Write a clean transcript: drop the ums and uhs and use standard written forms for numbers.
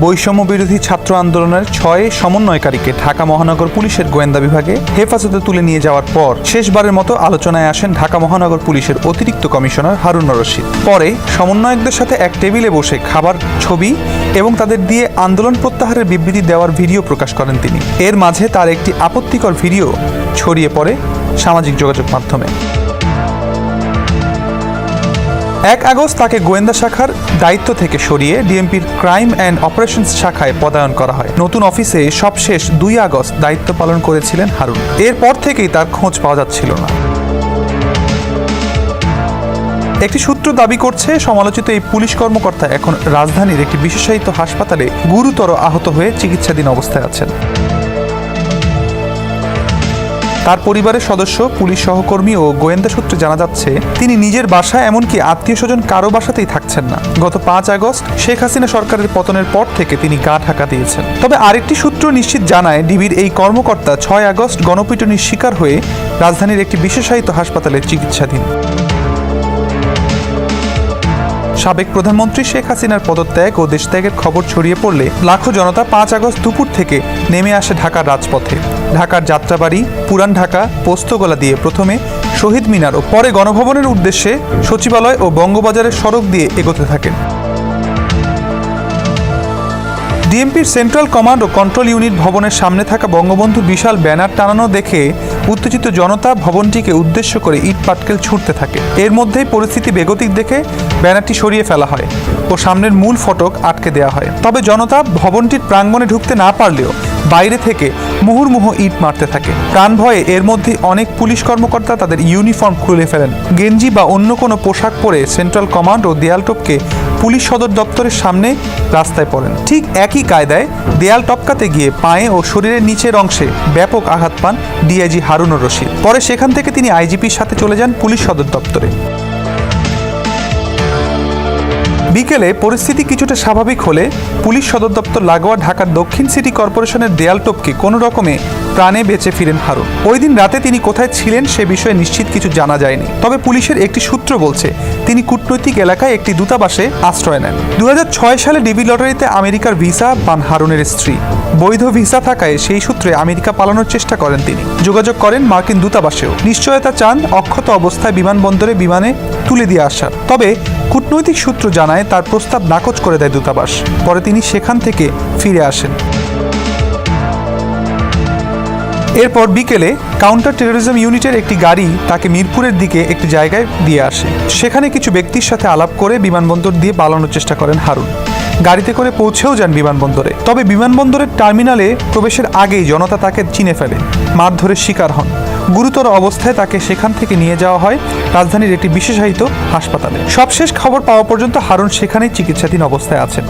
বৈষম্য বিরোধী ছাত্র আন্দোলনের 6 সমন্বয়কারীকে ঢাকা মহানগর পুলিশের গোয়েন্দা বিভাগে হেফাজতে তুলে নিয়ে যাওয়ার পর শেষবারের মতো আলোচনায় আসেন ঢাকা মহানগর পুলিশের অতিরিক্ত কমিশনার হারুন রশিদ। পরে সমন্বয়কদের সাথে এক টেবিলে বসে খাবার, ছবি এবং তাদের দিয়ে আন্দোলন প্রত্যাহারের বিবৃতি দেওয়ার ভিডিও প্রকাশ করেন তিনি। এর মাঝে তার একটি আপত্তিকর ভিডিও ছড়িয়ে পড়ে সামাজিক যোগাযোগ মাধ্যমে। 1 আগস্ট তাকে গোয়েন্দা শাখার দায়িত্ব থেকে সরিয়ে ডিএমপির ক্রাইম অ্যান্ড অপারেশনস শাখায় পদায়ন করা হয়। নতুন অফিসে সবশেষ 2 আগস্ট দায়িত্ব পালন করেছিলেন হারুন। এরপর থেকেই তার খোঁজ পাওয়া যাচ্ছিল না। একটি সূত্র দাবি করছে, সমালোচিত এই পুলিশ কর্মকর্তা এখন রাজধানীর একটি বিশেষায়িত হাসপাতালে গুরুতর আহত হয়ে চিকিৎসাধীন অবস্থায় আছেন। তার পরিবারের সদস্য, পুলিশ সহকর্মী ও গোয়েন্দা সূত্রে জানা যাচ্ছে তিনি নিজের বাসায় এমনকি আত্মীয়-স্বজন কারো বাসাতেই থাকছেন না। গত 5 আগস্ট শেখ হাসিনা সরকারের পতনের পর থেকে তিনি গা ঢাকা দিয়েছেন। তবে আরেকটি সূত্র নিশ্চিত জানায়, ডিবির এই কর্মকর্তা 6 আগস্ট গণপিটুনির শিকার হয়ে রাজধানীর একটি বিশেষায়িত হাসপাতালে চিকিৎসাধীন। সাবেক প্রধানমন্ত্রী শেখ হাসিনার পদত্যাগ ও দেশত্যাগের খবর ছড়িয়ে পড়লে লাখো জনতা 5 আগস্ট দুপুর থেকে নেমে আসে ঢাকার রাজপথে। ঢাকার যাত্রাবাড়ি, পুরান ঢাকা, পোস্তগোলা দিয়ে প্রথমে শহীদ মিনার ও পরে গণভবনের উদ্দেশ্যে সচিবালয় ও বঙ্গবাজারের সড়ক দিয়ে এগোতে থাকেন। ডিএমপির সেন্ট্রাল কমান্ড ও কন্ট্রোল ইউনিট ভবনের সামনে থাকা বঙ্গবন্ধুর বিশাল ব্যানার টানানো দেখে উত্তেজিত জনতা ভবনটিকে উদ্দেশ্য করে ইট পাটকেল ছুঁড়তে থাকে। এর মধ্যেই পরিস্থিতি বেগতিক দেখে ব্যানারটি সরিয়ে ফেলা হয় ও সামনের মূল ফটক আটকে দেওয়া হয়। তবে জনতা ভবনটির প্রাঙ্গণে ঢুকতে না পারলেও বাইরে থেকে মুহুর্মুহু ইট মারতে থাকে। প্রাণ ভয়ে এর মধ্যে অনেক পুলিশ কর্মকর্তা তাদের ইউনিফর্ম খুলে ফেলেন। গেঞ্জি বা অন্য কোনো পোশাক পরে সেন্ট্রাল কমান্ড ও দেয়াল টপকে পুলিশ সদর দপ্তরের সামনে রাস্তায় পড়েন। ঠিক একই কায়দায় দেয়াল টপকাতে গিয়ে পায়ে ও শরীরের নিচের অংশে ব্যাপক আঘাত পান ডিআইজি হারুন রশিদ। পরে সেখান থেকে তিনি আইজিপির সাথে চলে যান পুলিশ সদর দপ্তরে। বিকেলে পরিস্থিতি কিছুটা স্বাভাবিক হলে পুলিশ সদর দপ্তর লাগোয়া ঢাকার দক্ষিণ সিটি কর্পোরেশনের দেয়াল টপকে কোনো রকমে প্রাণে বেঁচে ফিরেন হারুন। ওই দিন রাতে তিনি কোথায় ছিলেন সে বিষয়ে নিশ্চিত কিছু জানা যায়নি। তবে পুলিশের একটি সূত্র বলছে তিনি কূটনৈতিক এলাকায় একটি দূতাবাসে আশ্রয় নেন। 2006 সালে ডিবি লটারিতে আমেরিকার ভিসা পান হারুনের স্ত্রী। বৈধ ভিসা থাকায় সেই সূত্রে আমেরিকা পালানোর চেষ্টা করেন তিনি। যোগাযোগ করেন মার্কিন দূতাবাসেও, নিশ্চয়তা চান অক্ষত অবস্থায় বিমানবন্দরে বিমানে তুলে দিয়ে আসার। তবে কূটনৈতিক সূত্র জানায় তার প্রস্তাব নাকচ করে দেয় দূতাবাস। পরে তিনি সেখান থেকে ফিরে আসেন। এরপর বিকেলে কাউন্টার টেরোরিজম ইউনিটের একটি গাড়ি তাকে মিরপুরের দিকে একটি জায়গায় দিয়ে আসে। সেখানে কিছু ব্যক্তির সাথে আলাপ করে বিমানবন্দর দিয়ে পালানোর চেষ্টা করেন হারুন। গাড়িতে করে পৌঁছেও যান বিমানবন্দরে। তবে বিমানবন্দরের টার্মিনালে প্রবেশের আগেই জনতা তাকে চিনে ফেলে, মারধরের শিকার হন। গুরুতর অবস্থায় তাকে সেখান থেকে নিয়ে যাওয়া হয় রাজধানীর একটি বিশেষায়িত হাসপাতালে। সবশেষ খবর পাওয়া পর্যন্ত হারুন সেখানেই চিকিৎসাধীন অবস্থায় আছেন।